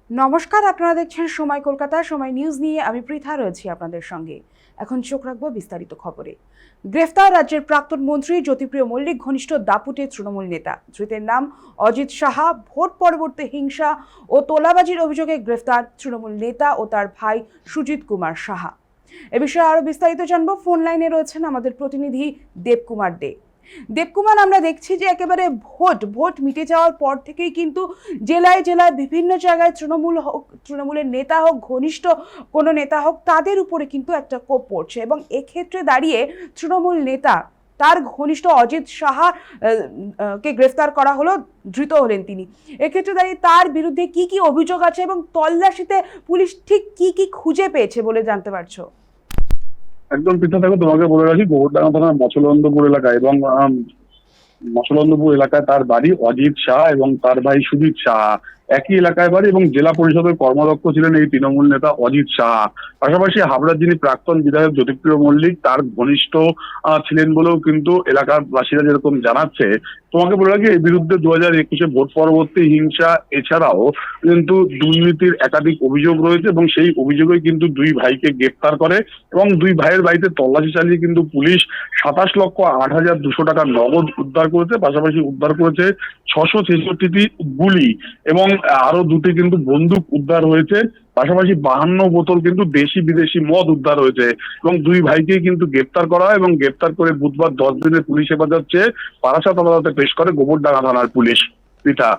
নমস্কার, আপনারা দেখছেন সময় কলকাতা। সময় নিউজ নিয়ে আমি পৃথা রয়েছি আপনাদের সঙ্গে। এখন চোখ রাখবো বিস্তারিত খবরে। গ্রেফতার রাজ্যের প্রাক্তন মন্ত্রী জ্যোতিপ্রিয় মল্লিক ঘনিষ্ঠ দাপুটে তৃণমূল নেতা। ধৃতের নাম অজিত সাহা। ভোট পরবর্তী হিংসা ও তোলাবাজির অভিযোগে গ্রেফতার তৃণমূল নেতা ও তার ভাই সুজিত কুমার সাহা। এ বিষয়ে আরো বিস্তারিত জানবো। ফোন লাইনে রয়েছেন আমাদের প্রতিনিধি দেবকুমার দে। দেবকুমার, আমরা দেখছি যে একেবারে ভোট মিটে যাওয়ার পর থেকেই কিন্তু জেলায় জেলায় বিভিন্ন জায়গায় তৃণমূলের নেতা হোক, ঘনিষ্ঠ কোনো নেতা হোক, তাদের উপরে কিন্তু একটা কোপ পড়ছে এবং এক্ষেত্রে দাঁড়িয়ে তৃণমূল নেতা তার ঘনিষ্ঠ অজিত সাহা কে গ্রেফতার করা হলো, ধৃত হলেন তিনি। এক্ষেত্রে দাঁড়িয়ে তার বিরুদ্ধে কি কি অভিযোগ আছে এবং তল্লাশিতে পুলিশ ঠিক কি কি খুঁজে পেয়েছে বলে জানতে পারছো? একদম পৃথক থাকো, তোমাকে বলে রাখি গোবরডাঙ্গা থানার মছলন্দপুর এলাকায় এবং মছলন্দপুর এলাকায় তার বাড়ি। অজিত শাহ এবং তার ভাই সুজিত শাহ একই এলাকায় বাড়ি এবং জেলা পরিষদের কর্মদক্ষ ছিলেন এই তৃণমূল নেতা অজিত শাহ। পাশাপাশি হাবড়ার যিনি প্রাক্তন বিধায়ক জ্যোতিপ্রিয় মল্লিক তার ঘনিষ্ঠ ছিলেন বলেও কিন্তু এলাকার বাসীরা যেরকম জানাচ্ছে। তোমাকে বলে রাখি এর বিরুদ্ধে 2021-এ ভোট পরবর্তী হিংসা এছাড়াও কিন্তু দুর্নীতির একাধিক অভিযোগ রয়েছে এবং সেই অভিযোগে কিন্তু দুই ভাইকে গ্রেপ্তার করে এবং দুই ভাইয়ের বাড়িতে তল্লাশি চালিয়ে কিন্তু পুলিশ 27,08,200 টাকা নগদ উদ্ধার করেছে। পাশাপাশি উদ্ধার করেছে 666টি গুলি এবং আরো দুটি কিন্তু বন্দুক উদ্ধার হয়েছে। পাশাপাশি 52 বোতল কিন্তু দেশি বিদেশি মদ উদ্ধার হয়েছে এবং দুই ভাইকে কিন্তু গ্রেপ্তার করা হয় এবং গ্রেপ্তার করে বুধবার 10 দিনের পুলিশ হেফাজত চেয়ে বারাসাত আদালতে পেশ করে গোবরডাঙ্গা থানার পুলিশ। পিতা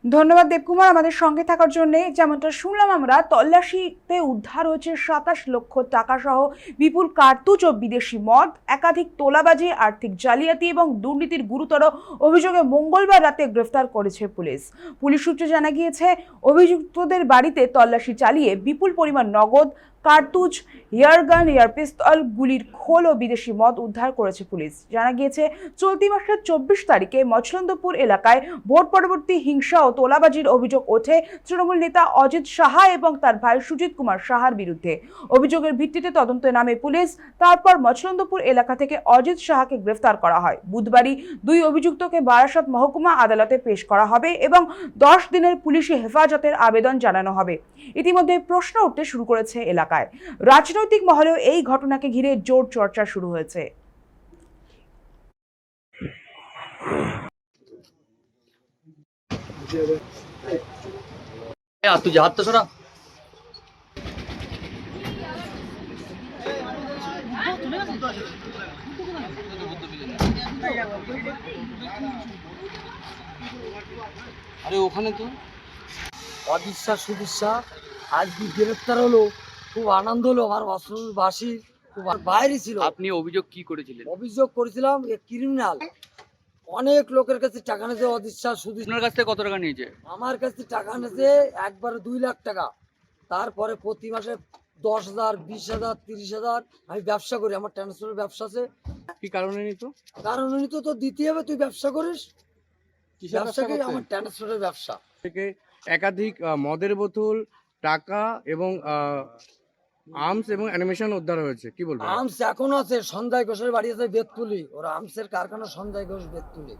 ধন্যবাদ দেবকুমার আমাদের সঙ্গে থাকার জন্য। যেমনটা শুনলাম আমরা, তল্লাশিতে উদ্ধার হয়েছে 27 লক্ষ টাকা সহ বিপুল কার্তুজ ও বিদেশি মদ, একাধিক তোলাবাজি, আর্থিক জালিয়াতি এবং দুর্নীতির গুরুতর অভিযোগে মঙ্গলবার রাতে গ্রেফতার করেছে পুলিশ। পুলিশ সূত্রে জানা গিয়েছে, অভিযুক্তদের বাড়িতে তল্লাশি চালিয়ে বিপুল পরিমাণ নগদ, কার্তুজ, এয়ারগান, এয়ার পিস্তল, গুলির খোল ও বিদেশি মদ উদ্ধার করেছে পুলিশ। জানা গিয়েছে, চলতি মাসের 24 তারিখে মছলন্দপুর এলাকায় ভোট পরবর্তী হিংসা ও তোলাবাজির অভিযোগ ওঠে তৃণমূল নেতা অজিত সাহা এবং তার ভাই সুজিত কুমার সাহার বিরুদ্ধে। অভিযোগের ভিত্তিতে তদন্তে নামে পুলিশ। তারপর মছলন্দপুর এলাকা থেকে অজিত সাহাকে গ্রেফতার করা হয়। বুধবারই দুই অভিযুক্তকে বারাসাত মহকুমা আদালতে পেশ করা হবে এবং 10 দিনের পুলিশি হেফাজতের আবেদন জানানো হবে। ইতিমধ্যে প্রশ্ন উঠতে শুরু করেছে এলাকায়। রাজনৈতিক মহলেও এই ঘটনাকে ঘিরে জোর চর্চা শুরু হয়েছে। তুই হাত তো সরা। আরে ওখানে তো অদিশা সুদিশা আজকে গ্রেফতার হলো, খুব আনন্দ হলো আমার বাসীর। খুব বাইরে ছিল। আপনি অভিযোগ কি করেছিলেন? অভিযোগ করেছিলাম ক্রিমিনাল, অনেক লোকের কাছে টাকা নিয়েছে। অদিশা সুদিশা আপনার কাছ থেকে কত টাকা নিয়েছে? আমার কাছে টাকা নিয়েছে একবারে 2 লাখ টাকা। তারপরে প্রতি মাসে 10,000, 20,000, 30,000 আমি ব্যবসা করি, আমার ট্রান্সপোর্টের ব্যবসা আছে। কি কারণে নিত? কারণ উনি তো দিতে হবে, তুই ব্যবসা করিস। ব্যবসা করি, আমার ট্রান্সপোর্টের ব্যবসা থেকে একাধিক মদের বোতল, টাকা এবং আর্মস এবং অ্যানিমেশন উদ্ধার হয়েছে, কি বলবো? আর্মস এখনো আছে, সঞ্জয় ঘোষের বাড়ি আছে বেতপুলি, ওর আর্মসের কারখানা সঞ্জয় ঘোষ বেতপুলি।